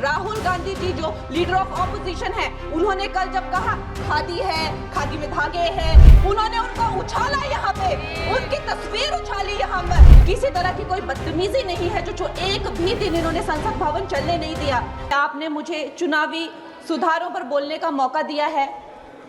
राहुल गांधी जी जो leader of opposition है, उन्होंने कल जब कहा खादी है, खादी में धागे हैं, उन्होंने उनको उछाला, यहाँ पे उनकी तस्वीर उछाली यहाँ पर। किसी तरह की कोई बदतमीजी नहीं है जो एक भी दिन इन्होंने संसद भवन चलने नहीं दिया। आपने मुझे चुनावी सुधारों पर बोलने का मौका दिया है,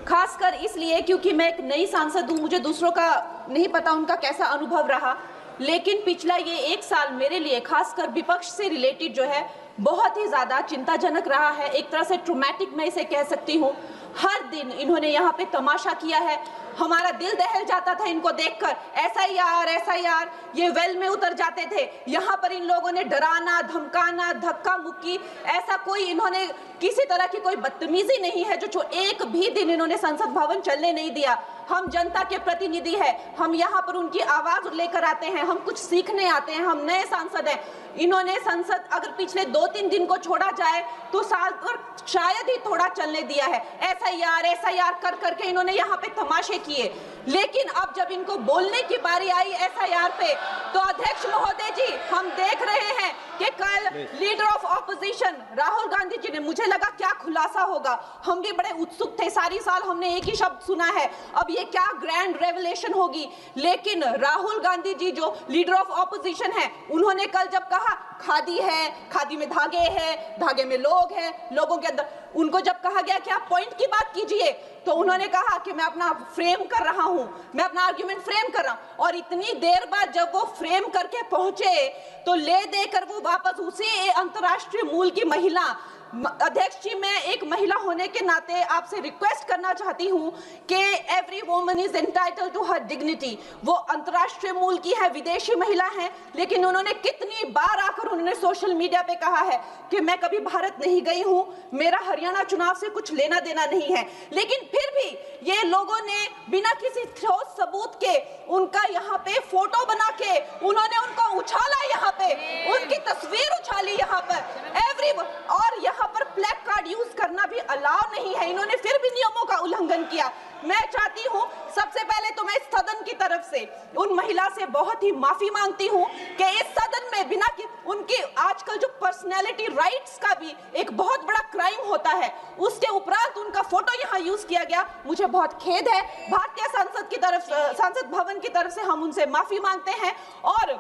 खासकर इसलिए क्योंकि मैं एक नई सांसद हूँ, मुझे दूसरों का नहीं पता उनका कैसा अनुभव रहा, लेकिन पिछला ये एक साल मेरे लिए खासकर विपक्ष से रिलेटेड जो है बहुत ही ज़्यादा चिंताजनक रहा है। एक तरह से ट्रॉमेटिक मैं इसे कह सकती हूँ। हर दिन इन्होंने यहाँ पे तमाशा किया है, हमारा दिल दहल जाता था इनको देखकर। एसआईआर ये वेल में उतर जाते थे। यहाँ पर इन लोगों ने डराना, धमकाना, धक्का मुक्की, ऐसा कोई इन्होंने किसी तरह की कोई बदतमीजी नहीं है जो एक भी दिन इन्होंने संसद भवन चलने नहीं दिया। हम जनता के प्रतिनिधि हैं, हम यहाँ पर उनकी आवाज लेकर आते हैं, हम कुछ सीखने आते हैं, हम नए सांसद हैं। इन्होंने संसद अगर पिछले 2-3 दिन को छोड़ा जाए तो साल भर शायद ही थोड़ा चलने दिया है। एसआईआर कर करके इन्होंने यहाँ पे तमाशे किए, लेकिन अब जब इनको बोलने की बारी आई एसआईआर पे, तो अध्यक्ष महोदय जी, हम देख रहे हैं कि कल leader of opposition Rahul Gandhi ji ने, मुझे लगा क्या खुलासा होगा, हम भी बड़े उत्सुक थे, सारी साल हमने एक ही शब्द सुना है, अब ये क्या ग्रैंड रेवलेशन होगी। लेकिन राहुल गांधी जी जो लीडर ऑफ ऑपोजिशन है, उन्होंने कल जब कहा खादी है, खादी में धागे हैं, धागे में लोग हैं, लोगों के अंदर, उनको जब कहा गया कि आप पॉइंट की बात कीजिए, तो उन्होंने कहा कि मैं अपना फ्रेम कर रहा हूं, मैं अपना आर्ग्यूमेंट फ्रेम कर रहा हूं। और इतनी देर बाद जब वो फ्रेम करके पहुंचे तो ले देकर वो वापस उसी अंतर्राष्ट्रीय मूल की महिला, अध्यक्ष जी, मैं एक महिला होने के नाते आपसे रिक्वेस्ट करना चाहती हूं कि every woman is entitled to her dignity. वो अंतर्राष्ट्रीय मूल की है, विदेशी महिला है, लेकिन उन्होंने कितनी बार आकर उन्होंने सोशल मीडिया पे कहा है कि मैं कभी भारत नहीं गई हूं, मेरा हरियाणा चुनाव से कुछ लेना देना नहीं है। लेकिन फिर भी ये लोगों ने बिना किसी ठोस सबूत के उनका यहाँ पे फोटो बना के उन्होंने उनको उछाला, यहाँ पे उनकी तस्वीर उछाली यहाँ पर एवरी, और यहाँ पर प्लेक कार्ड यूज करना भी अलाउ नहीं है। इन्होंने फिर भी नियमों का उल्लंघन किया। मैं चाहती हूं सबसे पहले तो मैं इस सदन की तरफ से उन महिला से बहुत ही माफी मांगती हूं कि इस सदन में बिना कि उनकी आजकल जो पर्सनैलिटी राइट्स का भी एक बहुत बड़ा क्राइम होता है, उसके उपरांत उनका फोटो यहाँ यूज किया गया, मुझे बहुत खेद है। भारतीय संसद की तरफ, संसद भवन की तरफ से हम उनसे माफी मांगते हैं। और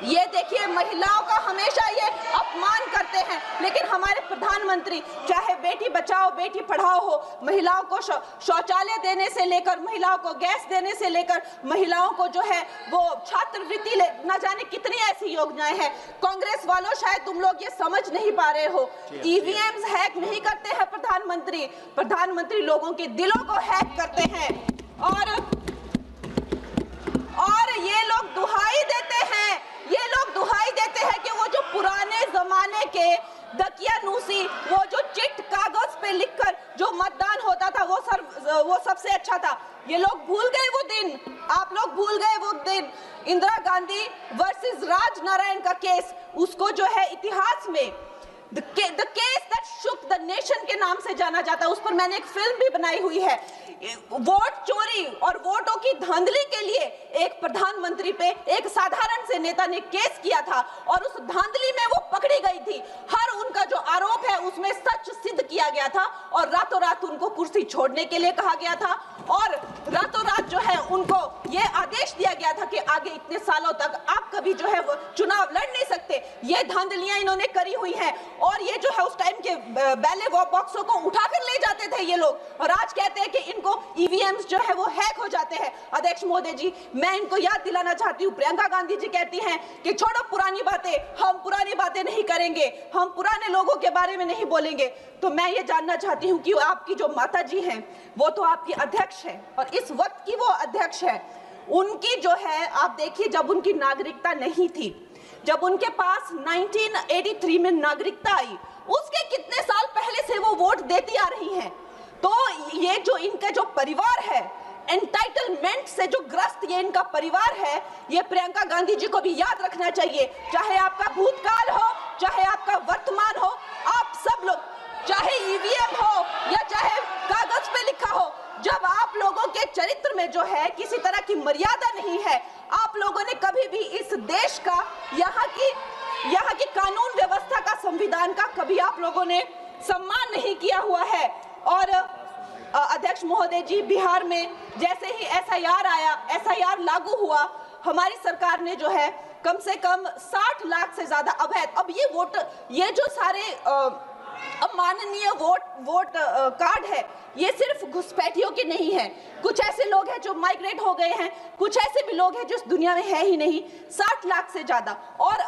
ये देखिए, महिलाओं का हमेशा ये अपमान करते हैं, लेकिन हमारे प्रधानमंत्री चाहे बेटी बचाओ बेटी पढ़ाओ हो, महिलाओं को शौचालय देने से लेकर, महिलाओं को गैस देने से लेकर, महिलाओं को जो है वो छात्रवृत्ति, न जाने कितनी ऐसी योजनाएं हैं। कांग्रेस वालों, शायद तुम लोग ये समझ नहीं पा रहे हो, ईवीएम्स हैक नहीं करते हैं प्रधानमंत्री लोगों के दिलों को हैक करते हैं। और ये लोग दुहाई देते हैं कि वो जो पुराने जमाने के दकियानूसी, वो जो चिट कागज पे लिखकर जो मतदान होता था वो सबसे अच्छा था। ये लोग भूल गए वो दिन, आप लोग भूल गए वो दिन। इंदिरा गांधी वर्सेस राज नारायण का केस, उसको जो है इतिहास में The case that shook the nation के नाम से जाना जाता है। उस पर मैंने एक फिल्म भी बनाई हुई है। वोट चोरी और वोटों की धांधली के लिए एक प्रधानमंत्री पे एक साधारण से नेता ने केस किया था और उस धांधली में वो पकड़ी गई थी। हर उनका जो आरोप है उसमें सच सिद्ध किया गया था और रातों रात उनको कुर्सी छोड़ने के लिए कहा गया था और रातों रात जो है उनको ये आदेश दिया गया था कि आगे इतने सालों तक आप कभी जो है वो चुनाव लड़ नहीं सकते। ये धांधलियां इन्होंने करी हुई हैं और ये जो है उस टाइम के बैलेट बॉक्सों को उठाकर ले जाते थे ये लोग, और आज कहते हैं कि इनको ईवीएम्स जो है वो हैक हो जाते हैं। अध्यक्ष महोदय जी, मैं इनको याद दिलाना चाहती हूँ, प्रियंका गांधी जी कहती हैं कि छोड़ो पुरानी बातें, हम पुरानी बातें नहीं करेंगे, हम पुराने लोगों के बारे में नहीं बोलेंगे। तो मैं ये जानना चाहती हूँ कि आपकी जो माता जी हैं वो तो आपकी अध्यक्ष है और इस वक्त की वो अध्यक्ष है, उनकी जो है आप देखिए, जब उनकी नागरिकता नहीं थी, जब उनके पास 1983 में नागरिकता आई, उसके कितने साल पहले से वो वोट देती आ रही हैं। तो ये जो इनका जो परिवार है, एंटाइटलमेंट से जो ग्रस्त ये इनका परिवार है, ये प्रियंका गांधी जी को भी याद रखना चाहिए। चाहे आपका भूतकाल हो, चाहे आपका वर्तमान हो, आप सब लोग, चाहे ईवीएम हो या चाहे कागज पे लिखा हो, जब आप लोगों के चरित्र में जो है किसी तरह की मर्यादा नहीं है, आप लोगों ने कभी भी इस देश का, यहाँ की कानून व्यवस्था का संविधान का कभी आप लोगों ने सम्मान नहीं किया हुआ है। और अध्यक्ष महोदय जी, बिहार में जैसे ही एसआईआर लागू हुआ, हमारी सरकार ने जो है कम से कम 60 लाख से ज्यादा अवैध, अब ये जो सारे अमाननीय वोट कार्ड है, ये सिर्फ घुसपैठियों के नहीं है। कुछ ऐसे लोग हैं जो माइग्रेट हो गए हैं, कुछ ऐसे भी लोग हैं जो इस दुनिया में है ही नहीं। 60 लाख से ज्यादा। और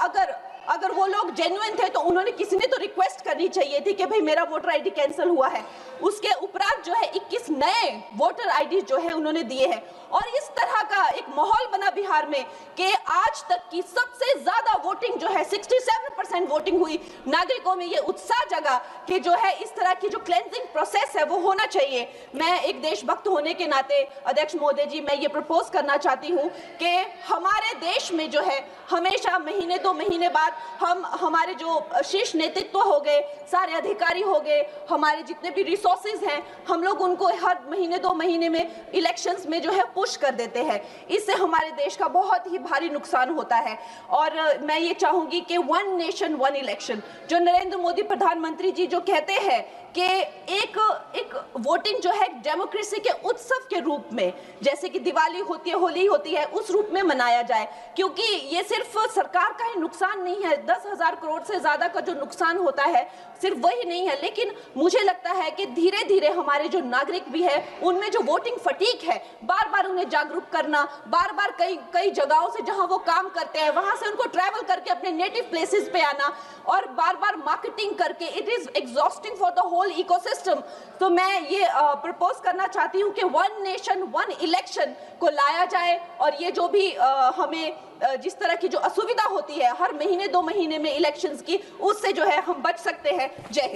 अगर वो लोग जेन्युइन थे तो उन्होंने, किसी ने तो रिक्वेस्ट करनी चाहिए थी कि भाई मेरा वोटर आईडी कैंसिल हुआ है। उसके उपरांत जो है 21 नए वोटर आईडी जो है उन्होंने दिए हैं। और इस तरह का एक माहौल बना बिहार में कि आज तक की सबसे ज्यादा वोटिंग जो है 67% वोटिंग हुई। नागरिकों में ये उत्साह जगा कि जो है इस तरह की जो क्लेंजिंग प्रोसेस है वो होना चाहिए। मैं एक देशभक्त होने के नाते अध्यक्ष महोदय जी, मैं ये प्रपोज करना चाहती हूँ कि हमारे देश में जो है हमेशा महीने 2 महीने बाद हमारे जो शीर्ष नेतृत्व हो गए, सारे अधिकारी हो गए, हमारे जितने भी रिसोर्सेज हैं, हम लोग उनको हर महीने 2 महीने में इलेक्शंस में जो है पुश कर देते हैं। इससे हमारे देश का बहुत ही भारी नुकसान होता है। और मैं ये चाहूंगी कि 1 नेशन 1 इलेक्शन, जो नरेंद्र मोदी प्रधानमंत्री जी जो कहते हैं कि एक वोटिंग जो है डेमोक्रेसी के उत्सव के रूप में, जैसे कि दिवाली होती है, होली होती है, उस रूप में मनाया जाए। क्योंकि ये सिर्फ सरकार का ही नुकसान नहीं है, 10,000 करोड़ से ज्यादा का जो नुकसान होता है सिर्फ वही नहीं है, लेकिन मुझे लगता है कि धीरे धीरे हमारे जो नागरिक भी है उनमें जो वोटिंग फटीक है, बार बार उन्हें जागरूक करना, बार बार कई जगहों से जहां वो काम करते हैं वहां से उनको ट्रैवल करके अपने नेटिव प्लेसेस पे आना और बार बार मार्केटिंग करके, it is exhausting for the whole ecosystem. तो मैं ये प्रपोज करना चाहती हूँ कि 1 नेशन 1 इलेक्शन को लाया जाए। और ये जो भी हमें जिस तरह की जो असुविधा होती है हर महीने 2 महीने में इलेक्शंस की, उससे जो है हम बच सकते हैं। जय हिंद।